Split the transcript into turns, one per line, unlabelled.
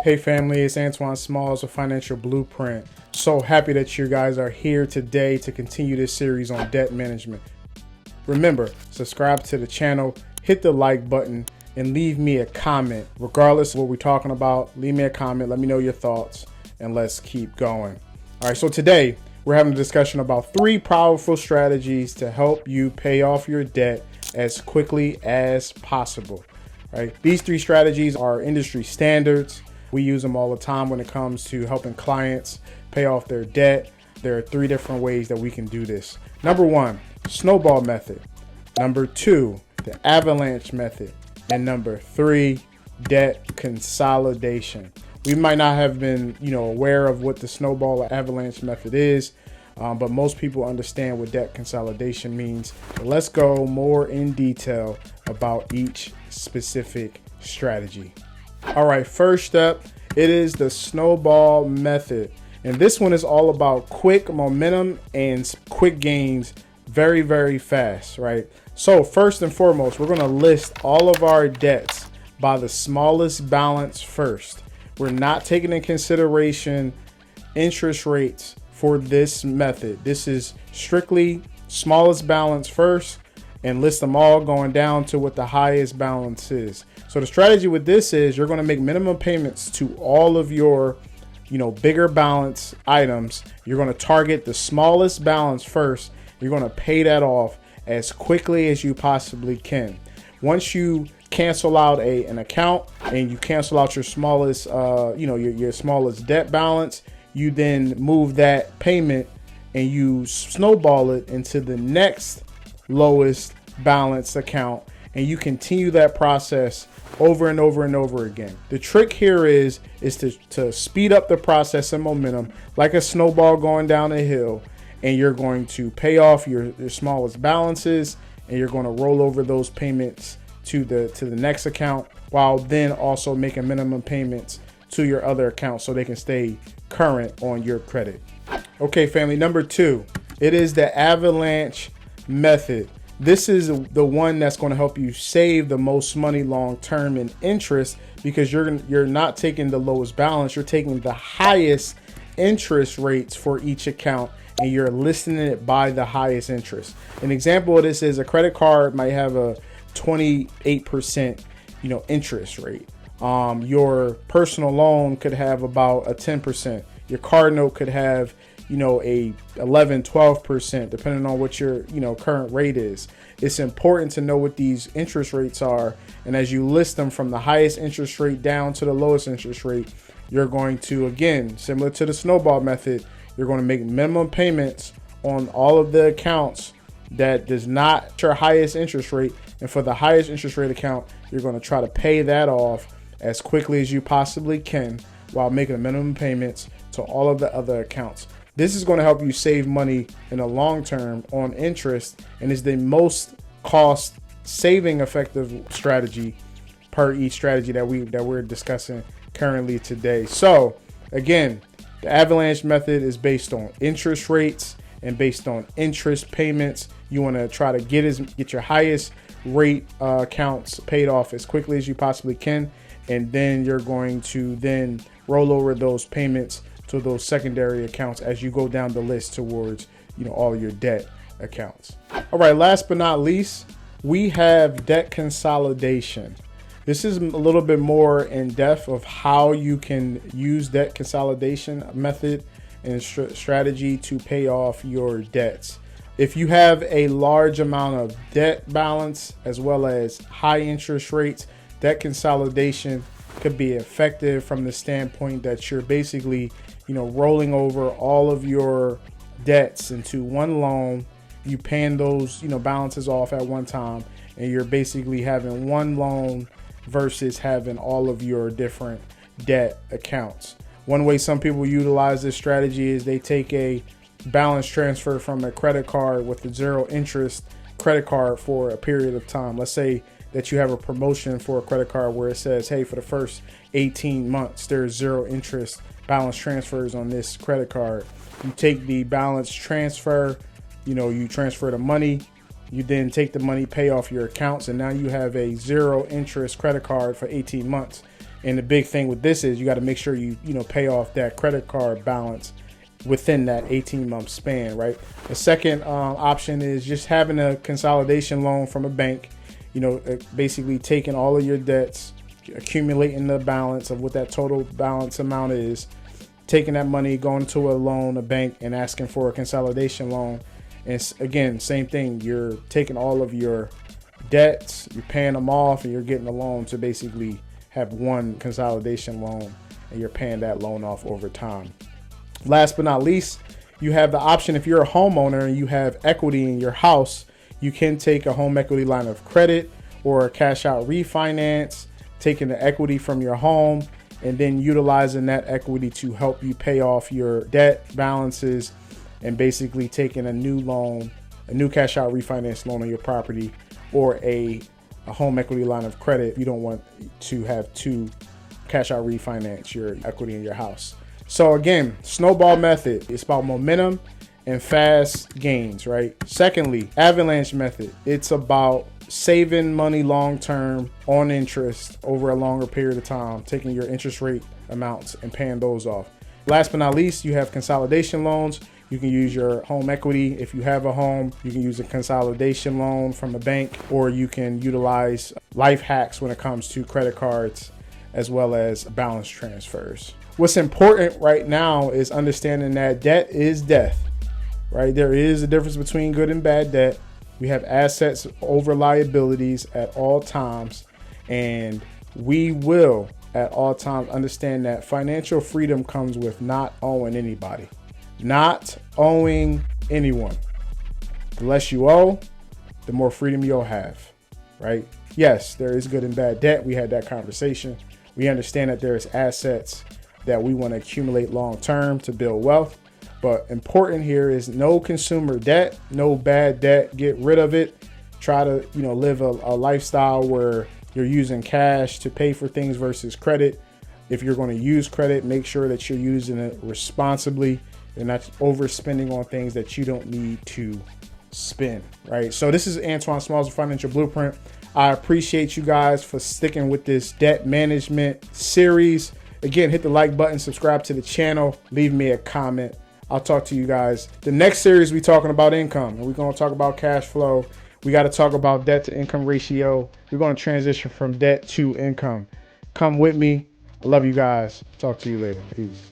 Hey family, it's Antoine Smalls of Financial Blueprint. So happy that you guys are here today to continue this series on debt management. Remember, subscribe to the channel, hit the like button, and leave me a comment. Regardless of what we're talking about, leave me a comment, let me know your thoughts, and let's keep going. All right, so today we're having a discussion about 3 powerful strategies to help you pay off your debt as quickly as possible. Right? These 3 strategies are industry standards. We use them all the time when it comes to helping clients pay off their debt. There are 3 different ways that we can do this. Number 1, snowball method. Number 2, the avalanche method. And number 3, debt consolidation. We might not have been, aware of what the snowball or avalanche method is, but most people understand what debt consolidation means. But let's go more in detail about each specific strategy. All right, first step, it is the snowball method. And this one is all about quick momentum and quick gains very, very fast, right? So first and foremost, we're going to list all of our debts by the smallest balance first. We're not taking into consideration interest rates for this method. This is strictly smallest balance first and list them all going down to what the highest balance is. So the strategy with this is you're going to make minimum payments to all of your, bigger balance items. You're going to target the smallest balance first. You're going to pay that off as quickly as you possibly can. Once you cancel out an account and you cancel out your smallest, your smallest debt balance, you then move that payment and you snowball it into the next lowest balance account, and you continue that process over and over and over again. The trick here is to speed up the process and momentum like a snowball going down a hill, and you're going to pay off your smallest balances, and you're going to roll over those payments to the next account, while then also making minimum payments to your other accounts so they can stay current on your credit. Okay, family, number 2, it is the avalanche method. This is the one that's going to help you save the most money long term in interest, because you're not taking the lowest balance, you're taking the highest interest rates for each account, and you're listing it by the highest interest. An example of this is a credit card might have a 28% interest rate. Your personal loan could have about a 10%. Your card note could have a 11-12%, depending on what your current rate is. It's important to know what these interest rates are, and as you list them from the highest interest rate down to the lowest interest rate, you're going to, again, similar to the snowball method, you're going to make minimum payments on all of the accounts that does not your highest interest rate, and for the highest interest rate account, you're going to try to pay that off as quickly as you possibly can while making minimum payments to all of the other accounts. This is going to help you save money in the long term on interest, and is the most cost saving effective strategy per each strategy that we're discussing currently today. So again, the avalanche method is based on interest rates and based on interest payments. You want to try to get your highest rate accounts paid off as quickly as you possibly can, and then you're going to then roll over those payments to those secondary accounts as you go down the list towards all your debt accounts. All right, last but not least, we have debt consolidation. This is a little bit more in depth of how you can use debt consolidation method and strategy to pay off your debts. If you have a large amount of debt balance as well as high interest rates, debt consolidation could be effective from the standpoint that you're basically rolling over all of your debts into one loan. You paying those balances off at one time, and you're basically having one loan versus having all of your different debt accounts. One way some people utilize this strategy is they take a balance transfer from a credit card with a 0 interest credit card for a period of time. Let's say that you have a promotion for a credit card where it says, hey, for the first 18 months, there's 0 interest balance transfers on this credit card. You take the balance transfer, you transfer the money, you then take the money, pay off your accounts, and now you have a 0 interest credit card for 18 months. And the big thing with this is you got to make sure you pay off that credit card balance within that 18-month span, right? The second option is just having a consolidation loan from a bank, basically taking all of your debts, accumulating the balance of what that total balance amount is, taking that money, going to a bank, and asking for a consolidation loan. And again, same thing, you're taking all of your debts, you're paying them off, and you're getting a loan to basically have one consolidation loan, and you're paying that loan off over time. Last but not least, you have the option, if you're a homeowner and you have equity in your house, you can take a home equity line of credit or a cash out refinance, taking the equity from your home and then utilizing that equity to help you pay off your debt balances, and basically taking a new loan, a new cash out refinance loan on your property, or a home equity line of credit if you don't want to have to cash out refinance your equity in your house. So again, snowball method, it's about momentum and fast gains, right? Secondly, avalanche method, it's about saving money long-term on interest over a longer period of time, taking your interest rate amounts and paying those off. Last but not least, you have consolidation loans. You can use your home equity. If you have a home, you can use a consolidation loan from a bank, or you can utilize life hacks when it comes to credit cards, as well as balance transfers. What's important right now is understanding that debt is death, right? There is a difference between good and bad debt. We have assets over liabilities at all times, and we will at all times understand that financial freedom comes with not owing anybody, not owing anyone. The less you owe, the more freedom you'll have, right? Yes, there is good and bad debt. We had that conversation. We understand that there's assets that we want to accumulate long term to build wealth. But important here is no consumer debt, no bad debt. Get rid of it. Try to, live a lifestyle where you're using cash to pay for things versus credit. If you're going to use credit, make sure that you're using it responsibly and not overspending on things that you don't need to spend, right? So this is Antoine Smalls of Financial Blueprint. I appreciate you guys for sticking with this debt management series. Again, hit the like button, subscribe to the channel, leave me a comment. I'll talk to you guys. The next series, we're talking about income, and we're going to talk about cash flow. We got to talk about debt to income ratio. We're going to transition from debt to income. Come with me. I love you guys. Talk to you later. Peace.